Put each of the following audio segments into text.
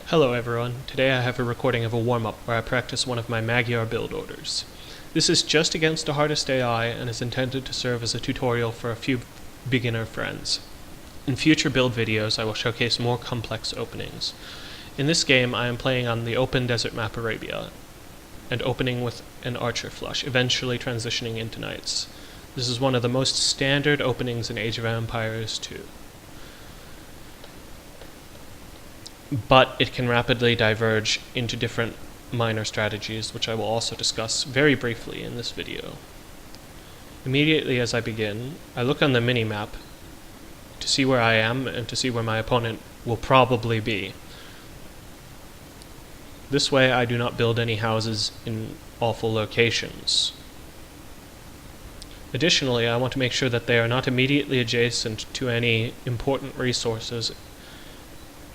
Hello everyone, today I have a recording of a warm-up where I practice one of my Magyar build orders. This is just against the hardest AI and is intended to serve as a tutorial for a few beginner friends. In future build videos I will showcase more complex openings. In this game I am playing on the open desert map Arabia, and opening with an archer flush, eventually transitioning into knights. This is one of the most standard openings in Age of Empires 2. But it can rapidly diverge into different minor strategies, which I will also discuss very briefly in this video. Immediately as I begin, I look on the mini-map to see where I am and to see where my opponent will probably be. This way I do not build any houses in awful locations. Additionally, I want to make sure that they are not immediately adjacent to any important resources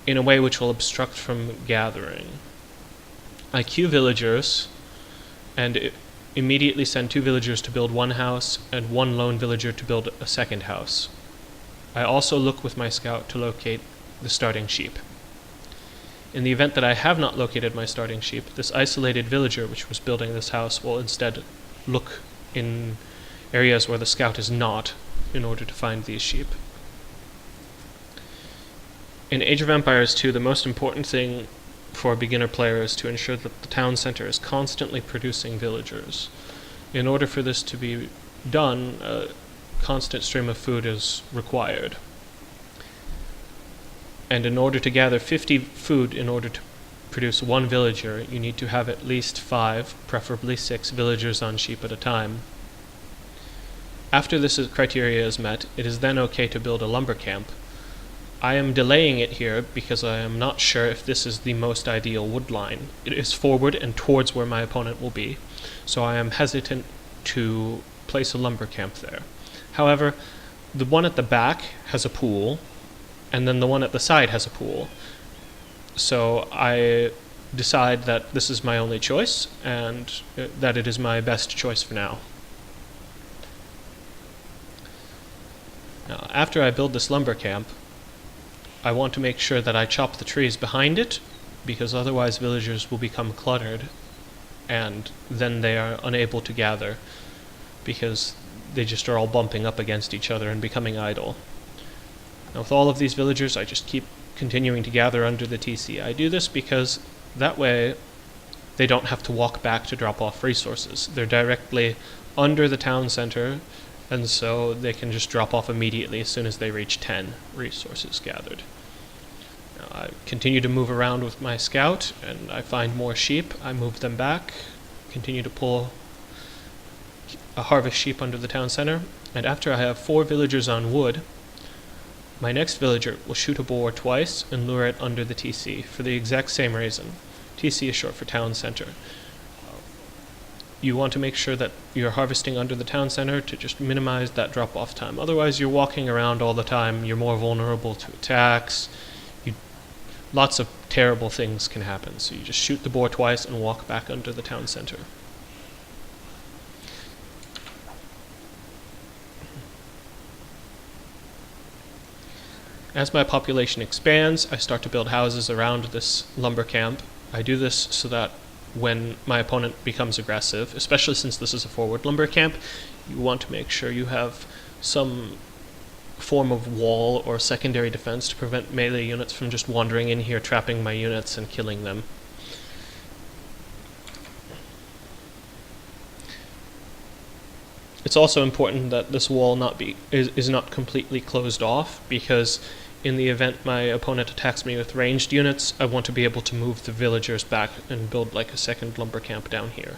in a way which will obstruct from gathering. I queue villagers and immediately send 2 villagers to build one house and 1 lone villager to build a second house. I also look with my scout to locate the starting sheep. In the event that I have not located my starting sheep, this isolated villager which was building this house will instead look in areas where the scout is not in order to find these sheep. In Age of Empires 2, the most important thing for a beginner player is to ensure that the town center is constantly producing villagers. In order for this to be done, a constant stream of food is required. And in order to gather 50 food in order to produce 1 villager, you need to have at least 5, preferably 6, villagers on sheep at a time. After this criteria is met, it is then okay to build a lumber camp. I am delaying it here because I am not sure if this is the most ideal wood line. It is forward and towards where my opponent will be, so I am hesitant to place a lumber camp there. However, the one at the back has a pool, and then the one at the side has a pool. So I decide that this is my only choice, and that it is my best choice for now. Now, after I build this lumber camp, I want to make sure that I chop the trees behind it, because otherwise villagers will become cluttered, and then they are unable to gather, because they just are all bumping up against each other and becoming idle. Now with all of these villagers, I just keep continuing to gather under the TC. I do this because that way they don't have to walk back to drop off resources. They're directly under the town center, and so they can just drop off immediately as soon as they reach 10 resources gathered. Now, I continue to move around with my scout, and I find more sheep. I move them back, continue to pull a harvest sheep under the town center, and after I have 4 villagers on wood, my next villager will shoot a boar twice and lure it under the TC for the exact same reason. TC is short for town center. You want to make sure that you're harvesting under the town center to just minimize that drop-off time. Otherwise, you're walking around all the time, you're more vulnerable to attacks, lots of terrible things can happen. So you just shoot the boar twice and walk back under the town center. As my population expands, I start to build houses around this lumber camp. I do this so that when my opponent becomes aggressive, especially since this is a forward lumber camp, you want to make sure you have some form of wall or secondary defense to prevent melee units from just wandering in here, trapping my units and killing them. It's also important that this wall is not completely closed off, because in the event my opponent attacks me with ranged units, I want to be able to move the villagers back and build like a second lumber camp down here.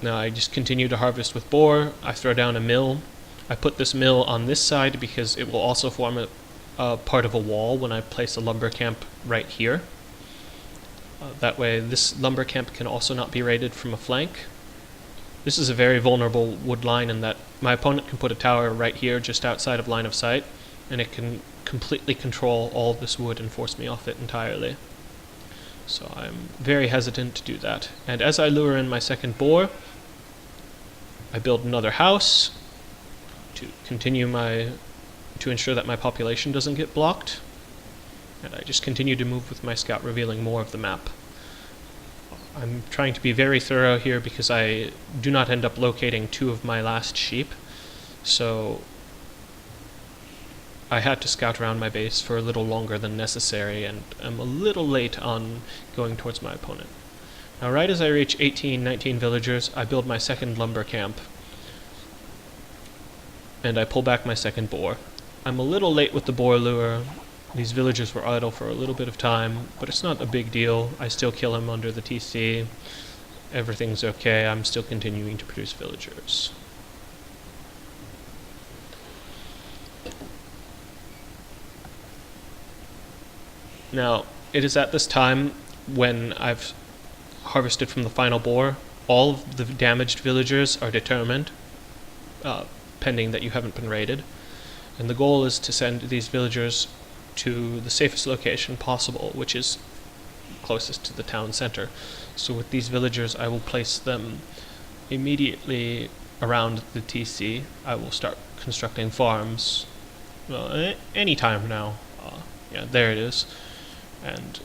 Now I just continue to harvest with boar. I throw down a mill. I put this mill on this side because it will also form a part of a wall when I place a lumber camp right here. That way this lumber camp can also not be raided from a flank. This is a very vulnerable wood line in that my opponent can put a tower right here just outside of line of sight, and it can completely control all this wood and force me off it entirely. So I'm very hesitant to do that. And as I lure in my second boar, I build another house to continue to ensure that my population doesn't get blocked. And I just continue to move with my scout, revealing more of the map. I'm trying to be very thorough here because I do not end up locating 2 of my last sheep, so I had to scout around my base for a little longer than necessary, and I'm a little late on going towards my opponent. Now right as I reach 18, 19 villagers, I build my second lumber camp, and I pull back my second boar. I'm a little late with the boar lure. These villagers were idle for a little bit of time, but it's not a big deal. I still kill him under the TC. Everything's okay. I'm still continuing to produce villagers. Now, it is at this time when I've harvested from the final boar. All of the damaged villagers are determined, pending that you haven't been raided. And the goal is to send these villagers to the safest location possible, which is closest to the town center. So with these villagers, I will place them immediately around the TC. I will start constructing farms any time now. Yeah, there it is. And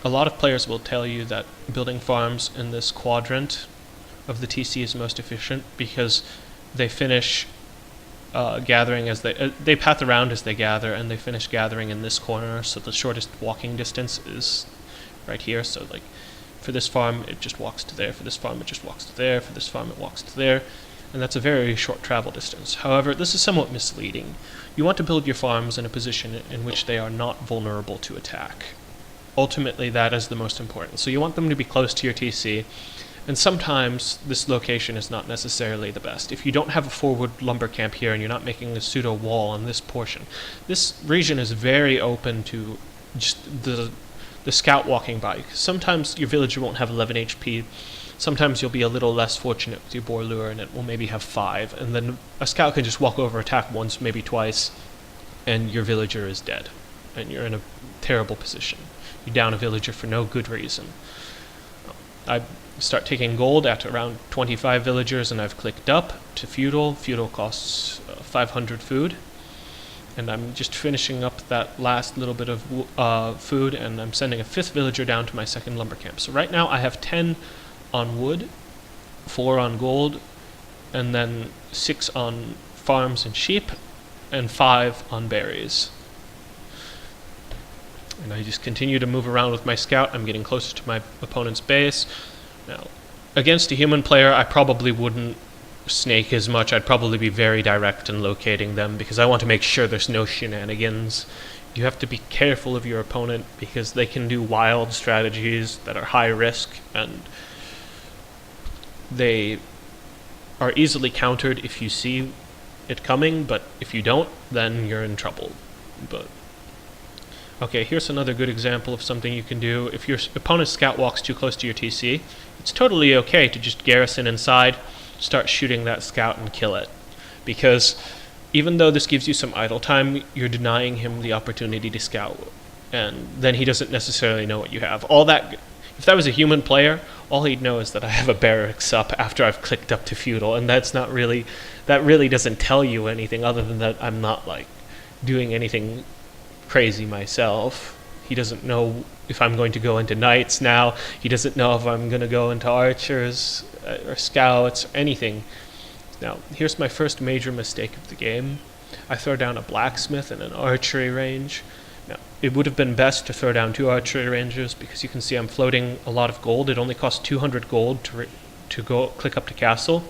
a lot of players will tell you that building farms in this quadrant of the TC is most efficient because they finish gathering as they path around as they gather, and they finish gathering in this corner, so the shortest walking distance is right here. So like for this farm it just walks to there, for this farm it just walks to there, for this farm it walks to there, and that's a very short travel distance. However, this is somewhat misleading. You want to build your farms in a position in which they are not vulnerable to attack. Ultimately that is the most important. So you want them to be close to your TC, and sometimes this location is not necessarily the best. If you don't have a forward lumber camp here and you're not making a pseudo wall on this portion, this region is very open to just the scout walking by. Sometimes your villager won't have 11 HP, sometimes you'll be a little less fortunate with your boar lure and it will maybe have 5, and then a scout can just walk over, attack once, maybe twice, and your villager is dead, and you're in a terrible position. You down a villager for no good reason. I start taking gold at around 25 villagers, and I've clicked up to feudal. Feudal costs 500 food, and I'm just finishing up that last little bit of food, and I'm sending a 5th villager down to my second lumber camp. So right now I have 10 on wood, 4 on gold, and then 6 on farms and sheep, and 5 on berries. And I just continue to move around with my scout. I'm getting closer to my opponent's base. Now, against a human player, I probably wouldn't snake as much. I'd probably be very direct in locating them because I want to make sure there's no shenanigans. You have to be careful of your opponent because they can do wild strategies that are high risk, and they are easily countered if you see it coming, but if you don't, then you're in trouble. But okay, here's another good example of something you can do. If your opponent's scout walks too close to your TC, it's totally okay to just garrison inside, start shooting that scout and kill it. Because even though this gives you some idle time, you're denying him the opportunity to scout. And then he doesn't necessarily know what you have. If that was a human player, all he'd know is that I have a barracks up after I've clicked up to feudal, and that really doesn't tell you anything other than that I'm not like doing anything crazy myself. He doesn't know if I'm going to go into knights now. He doesn't know if I'm going to go into archers or scouts or anything. Now, here's my first major mistake of the game. I throw down a blacksmith and an archery range. Now, it would have been best to throw down 2 archery ranges because you can see I'm floating a lot of gold. It only costs 200 gold to go click up to castle.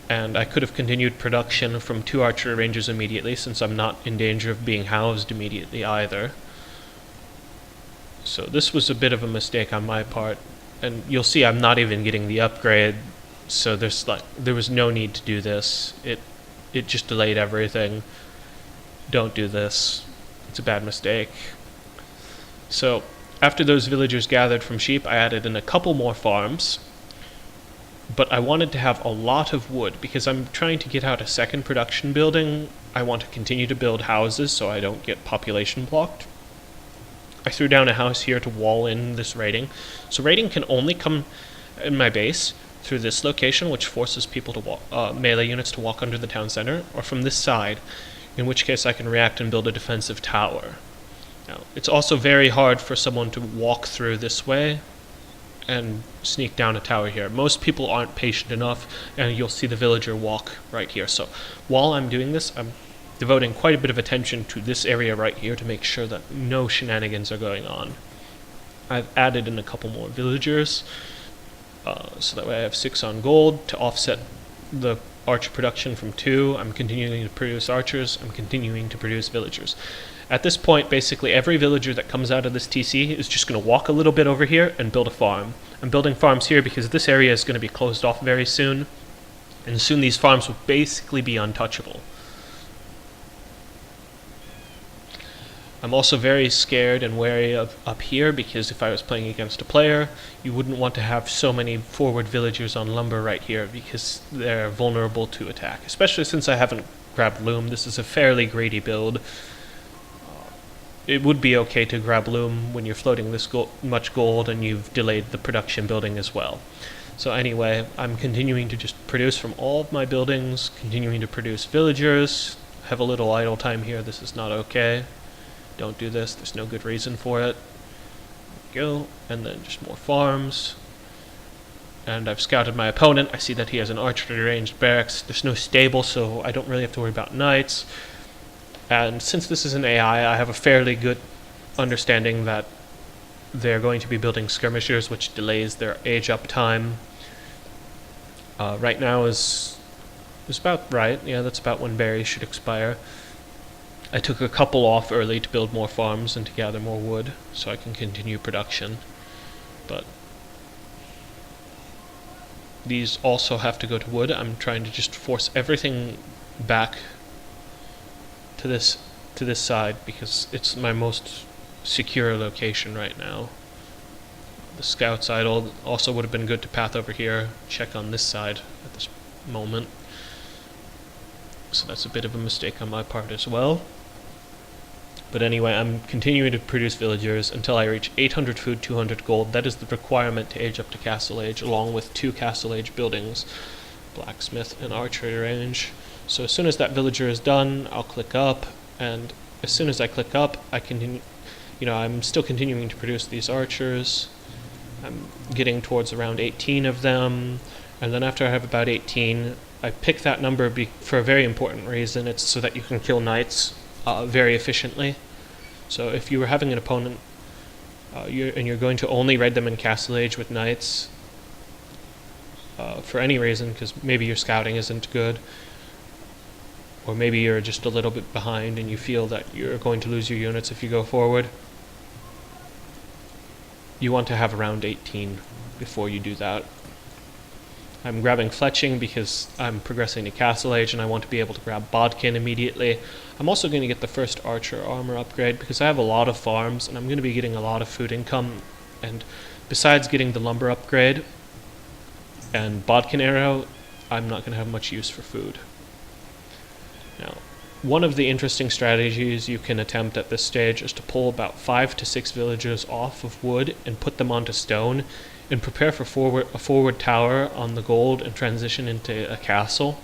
And I could have continued production from 2 archery ranges immediately, since I'm not in danger of being housed immediately either. So this was a bit of a mistake on my part, and you'll see I'm not even getting the upgrade, so there was no need to do this. It just delayed everything. Don't do this. It's a bad mistake. So after those villagers gathered from sheep, I added in a couple more farms. But I wanted to have a lot of wood because I'm trying to get out a second production building. I want to continue to build houses so I don't get population blocked. I threw down a house here to wall in this raiding. So raiding can only come in my base through this location, which forces people to walk, melee units to walk under the town center, or from this side, in which case I can react and build a defensive tower. Now, it's also very hard for someone to walk through this way and sneak down a tower here. Most people aren't patient enough, and you'll see the villager walk right here. So while I'm doing this, I'm devoting quite a bit of attention to this area right here to make sure that no shenanigans are going on. I've added in a couple more villagers, so that way I have 6 on gold to offset the archer production from 2. I'm continuing to produce archers. I'm continuing to produce villagers. At this point, basically every villager that comes out of this TC is just going to walk a little bit over here and build a farm. I'm building farms here because this area is going to be closed off very soon, and soon these farms will basically be untouchable. I'm also very scared and wary of up here because if I was playing against a player, you wouldn't want to have so many forward villagers on lumber right here because they're vulnerable to attack, especially since I haven't grabbed loom. This is a fairly greedy build. It would be okay to grab loom when you're floating this much gold and you've delayed the production building as well. So anyway, I'm continuing to just produce from all of my buildings, continuing to produce villagers. Have a little idle time here. This is not okay. Don't do this. There's no good reason for it. Go, and then just more farms. And I've scouted my opponent. I see that he has an archery ranged barracks. There's no stable, so I don't really have to worry about knights. And since this is an AI, I have a fairly good understanding that they're going to be building skirmishers, which delays their age-up time. Right now is about right. Yeah, that's about when berries should expire. I took a couple off early to build more farms and to gather more wood, so I can continue production. But these also have to go to wood. I'm trying to just force everything back to this side because it's my most secure location right now. The scouts idle. Also would have been good to path over here, check on this side at this moment. So that's a bit of a mistake on my part as well. But anyway, I'm continuing to produce villagers until I reach 800 food, 200 gold. That is the requirement to age up to Castle Age, along with 2 Castle Age buildings, blacksmith and archery range. So as soon as that villager is done, I'll click up, and as soon as I click up, I continue. I'm still continuing to produce these archers. I'm getting towards around 18 of them, and then after I have about 18, I pick that number for a very important reason. It's so that you can kill knights very efficiently. So if you were having an opponent you're going to only raid them in Castle Age with knights for any reason, because maybe your scouting isn't good, or maybe you're just a little bit behind and you feel that you're going to lose your units if you go forward, you want to have around 18 before you do that. I'm grabbing fletching because I'm progressing to Castle Age and I want to be able to grab bodkin immediately. I'm also going to get the first archer armor upgrade because I have a lot of farms and I'm going to be getting a lot of food income, and besides getting the lumber upgrade and bodkin arrow, I'm not going to have much use for food. Now, one of the interesting strategies you can attempt at this stage is to pull about 5 to 6 villagers off of wood and put them onto stone and prepare for a forward tower on the gold and transition into a castle.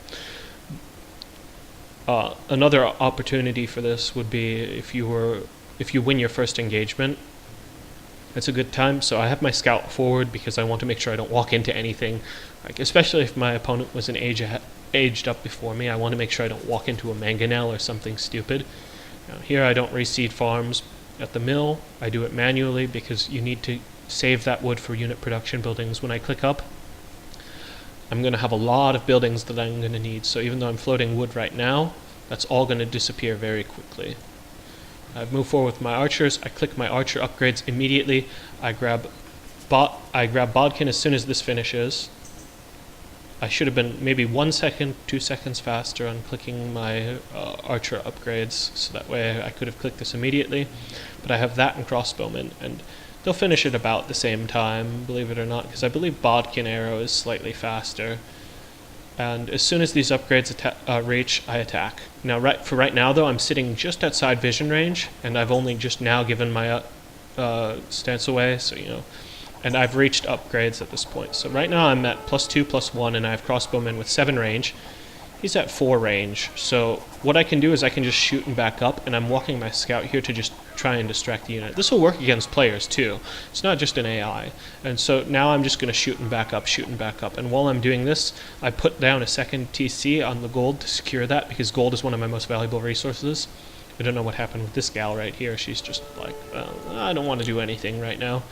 Another opportunity for this would be if you win your first engagement. It's a good time. So I have my scout forward because I want to make sure I don't walk into anything, especially if my opponent was an aged up before me. I want to make sure I don't walk into a mangonel or something stupid. Now, here I don't reseed farms at the mill. I do it manually because you need to save that wood for unit production buildings. When I click up, I'm going to have a lot of buildings that I'm going to need. So even though I'm floating wood right now, that's all going to disappear very quickly. I've moved forward with my archers. I click my archer upgrades immediately. I grab bodkin as soon as this finishes. I should have been maybe 1 second, 2 seconds faster on clicking my archer upgrades, so that way I could have clicked this immediately. But I have that and crossbowmen, and they'll finish at about the same time, believe it or not, because I believe bodkin arrow is slightly faster. And as soon as these upgrades reach, I attack. Now, right now, though, I'm sitting just outside vision range, and I've only just now given my stance away, so, and I've reached upgrades at this point. So right now I'm at +2, +1, and I have crossbowmen with 7 range. He's at 4 range, so what I can do is I can just shoot and back up, and I'm walking my scout here to just try and distract the unit. This will work against players too. It's not just an AI. And so now I'm just going to shoot and back up, and while I'm doing this, I put down a second TC on the gold to secure that, because gold is one of my most valuable resources. I don't know what happened with this gal right here. She's just like, I don't want to do anything right now.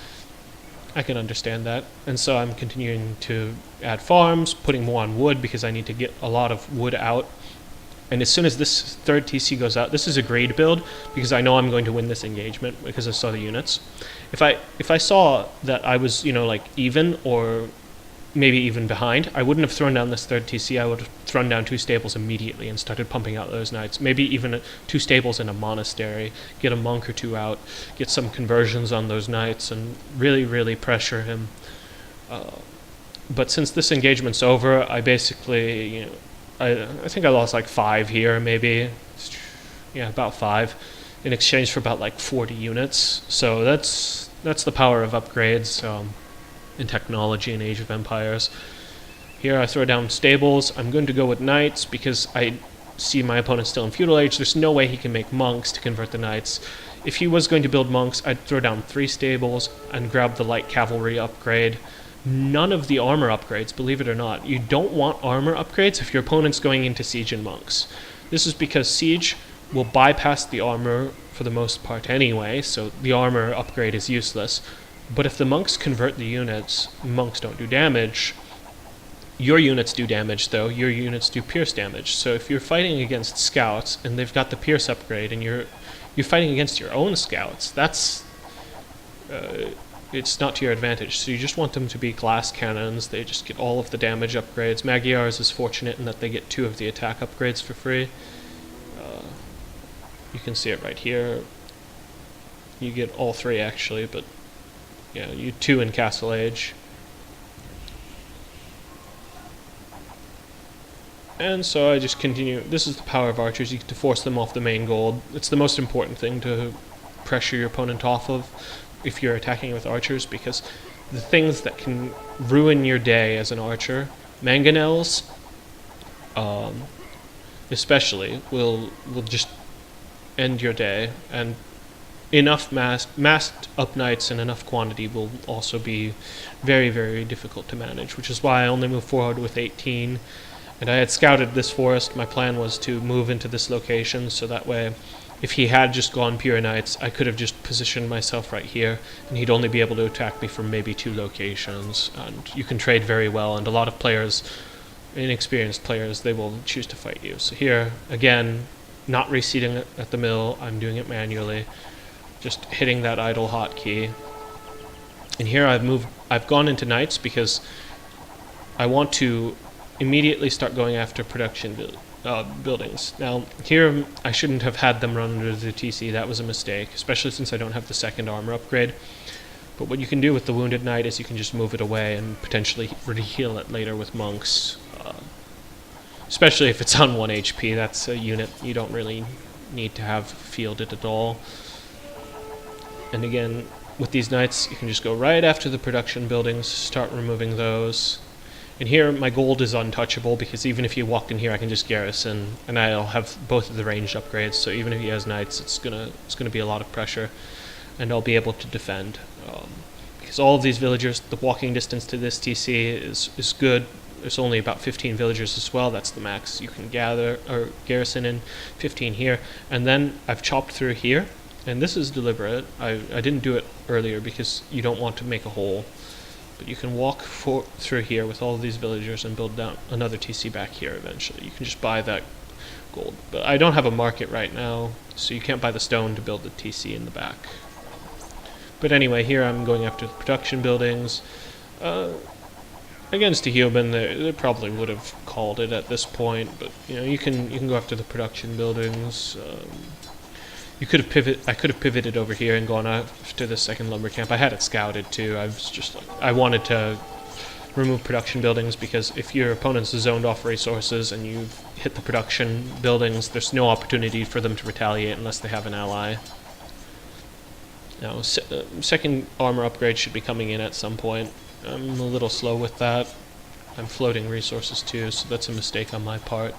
I can understand that. And so I'm continuing to add farms, putting more on wood because I need to get a lot of wood out. And as soon as this third TC goes out, this is a grade build because I know I'm going to win this engagement because I saw the units. If I saw that I was, like even or maybe even behind, I wouldn't have thrown down this third TC. I would have thrown down 2 stables immediately and started pumping out those knights. Maybe even 2 stables in a monastery, get a monk or 2 out, get some conversions on those knights, and really, really pressure him. But since this engagement's over, I basically, I think I lost like 5 here, maybe. Yeah, about 5, in exchange for about like 40 units. So that's the power of upgrades. In technology in Age of Empires. Here I throw down stables. I'm going to go with knights because I see my opponent still in feudal age. There's no way he can make monks to convert the knights. If he was going to build monks, I'd throw down 3 stables and grab the light cavalry upgrade. None of the armor upgrades, believe it or not. You don't want armor upgrades if your opponent's going into siege and monks. This is because siege will bypass the armor for the most part anyway, so the armor upgrade is useless. But if the monks convert the units, monks don't do damage. Your units do damage, though. Your units do pierce damage. So if you're fighting against scouts and they've got the pierce upgrade, and you're fighting against your own scouts, that's it's not to your advantage. So you just want them to be glass cannons. They just get all of the damage upgrades. Magyars is fortunate in that they get 2 of the attack upgrades for free. You can see it right here. You get all 3 actually, but yeah, you 2 in Castle Age. And so I just continue. This is the power of archers. You get to force them off the main gold. It's the most important thing to pressure your opponent off of if you're attacking with archers, because the things that can ruin your day as an archer, mangonels, especially, will just end your day, and enough masked up knights in enough quantity will also be very, very difficult to manage, which is why I only moved forward with 18. And I had scouted this forest. My plan was to move into this location, so that way, if he had just gone pure knights, I could have just positioned myself right here, and he'd only be able to attack me from maybe 2 locations. And you can trade very well, and a lot of players, inexperienced players, they will choose to fight you. So here, again, not reseating it at the mill, I'm doing it manually. Just hitting that idle hotkey. And here I've gone into knights because I want to immediately start going after production buildings. Now, here I shouldn't have had them run under the TC. That was a mistake, especially since I don't have the second armor upgrade. But what you can do with the wounded knight is you can just move it away and potentially heal it later with monks. Especially if it's on 1 HP. That's a unit you don't really need to have fielded at all. And again, with these knights, you can just go right after the production buildings, start removing those. And here, my gold is untouchable, because even if you walked in here, I can just garrison, and I'll have both of the ranged upgrades, so even if he has knights, it's gonna be a lot of pressure, and I'll be able to defend. Because all of these villagers, the walking distance to this TC is good. There's only about 15 villagers as well. That's the max you can gather, or garrison in, 15 here. And then I've chopped through here, and this is deliberate. I didn't do it earlier because you don't want to make a hole. But you can walk through here with all of these villagers and build down another TC back here eventually. You can just buy that gold. But I don't have a market right now, so you can't buy the stone to build the TC in the back. But anyway, here I'm going after the production buildings. Against a human, they probably would have called it at this point, but you can go after the production buildings. I could have pivoted over here and gone after the second lumber camp. I had it scouted too. I wanted to remove production buildings, because if your opponent's zoned off resources and you hit the production buildings, there's no opportunity for them to retaliate unless they have an ally. Now, second armor upgrade should be coming in at some point. I'm a little slow with that. I'm floating resources too, so that's a mistake on my part.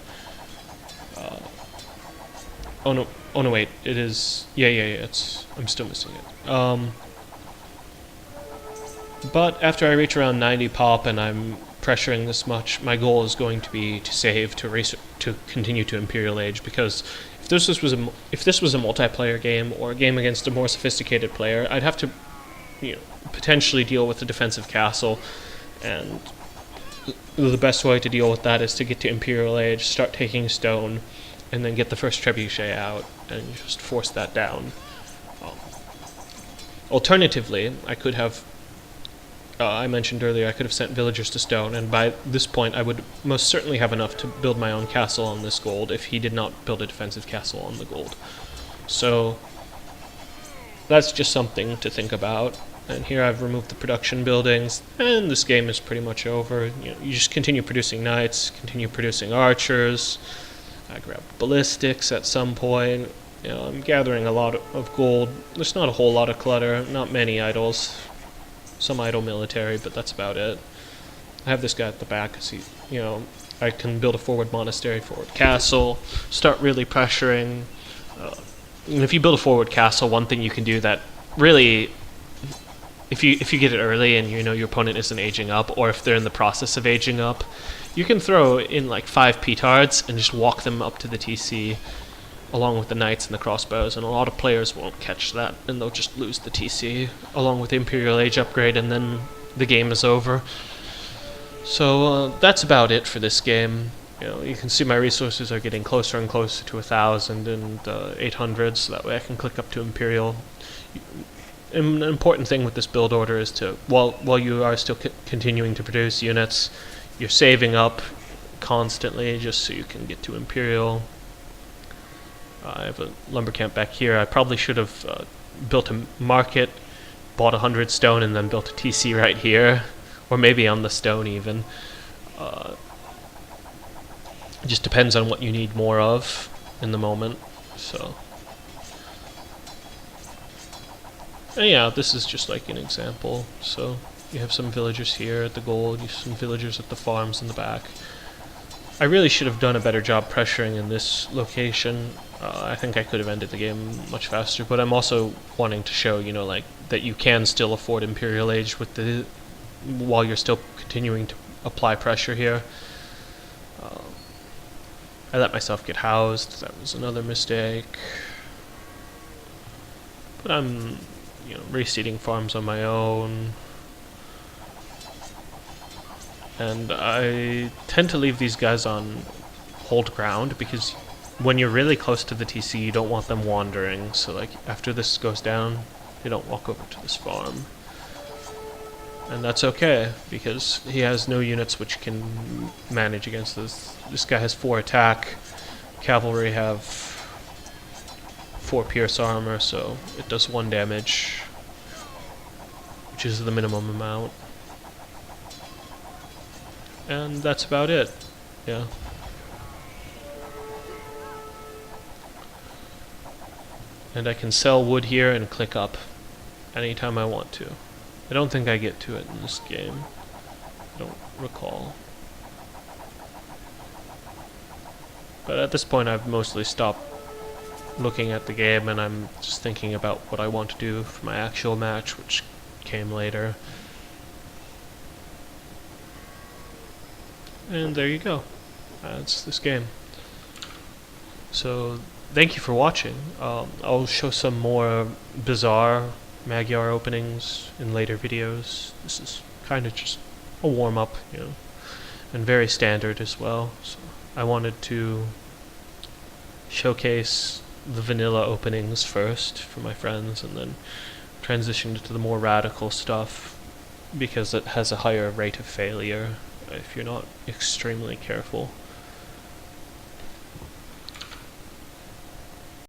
Oh no, wait, it is... Yeah, I'm still missing it. But after I reach around 90 pop and I'm pressuring this much, my goal is going to be to save, to continue to Imperial Age, because if this was a multiplayer game, or a game against a more sophisticated player, I'd have to, potentially deal with the defensive castle, and the best way to deal with that is to get to Imperial Age, start taking stone, and then get the first trebuchet out, and just force that down. Alternatively, I could have, I mentioned earlier, I could have sent villagers to stone, and by this point I would most certainly have enough to build my own castle on this gold if he did not build a defensive castle on the gold. So that's just something to think about. And here I've removed the production buildings, and this game is pretty much over. You just continue producing knights, continue producing archers. I grabbed ballistics at some point. I'm gathering a lot of gold. There's not a whole lot of clutter, not many idols. Some idle military, but that's about it. I have this guy at the back, so I can build a forward monastery, forward castle, start really pressuring. And if you build a forward castle, one thing you can do that really, if you get it early and your opponent isn't aging up, or if they're in the process of aging up, you can throw in like 5 petards and just walk them up to the TC along with the knights and the crossbows, and a lot of players won't catch that, and they'll just lose the TC along with the Imperial Age upgrade, and then the game is over. So that's about it for this game. You can see my resources are getting closer and closer to 1,000 and 800, so that way I can click up to Imperial. An important thing with this build order is to, while you are still continuing to produce units, you're saving up constantly just so you can get to Imperial. I have a lumber camp back here. I probably should have built a market, bought 100 stone, and then built a TC right here, or maybe on the stone even. It just depends on what you need more of in the moment. So, and yeah, this is just like an example. So you have some villagers here at the gold, you have some villagers at the farms in the back. I really should have done a better job pressuring in this location. I think I could have ended the game much faster, but I'm also wanting to show, like, that you can still afford Imperial Age with while you're still continuing to apply pressure here. I let myself get housed. That was another mistake. But I'm, reseeding farms on my own. And I tend to leave these guys on hold ground, because when you're really close to the TC, you don't want them wandering. So, like, after this goes down, they don't walk over to this farm. And that's okay, because he has no units which can manage against this. This guy has 4 attack. Cavalry have 4 pierce armor, so it does 1 damage, which is the minimum amount. And that's about it. Yeah. And I can sell wood here and click up anytime I want to. I don't think I get to it in this game. I don't recall. But at this point I've mostly stopped looking at the game, and I'm just thinking about what I want to do for my actual match, which came later. And there you go. That's this game. So, thank you for watching. I'll show some more bizarre Magyar openings in later videos. This is kind of just a warm-up, and very standard as well. So I wanted to showcase the vanilla openings first for my friends, and then transition to the more radical stuff, because it has a higher rate of failure if you're not extremely careful.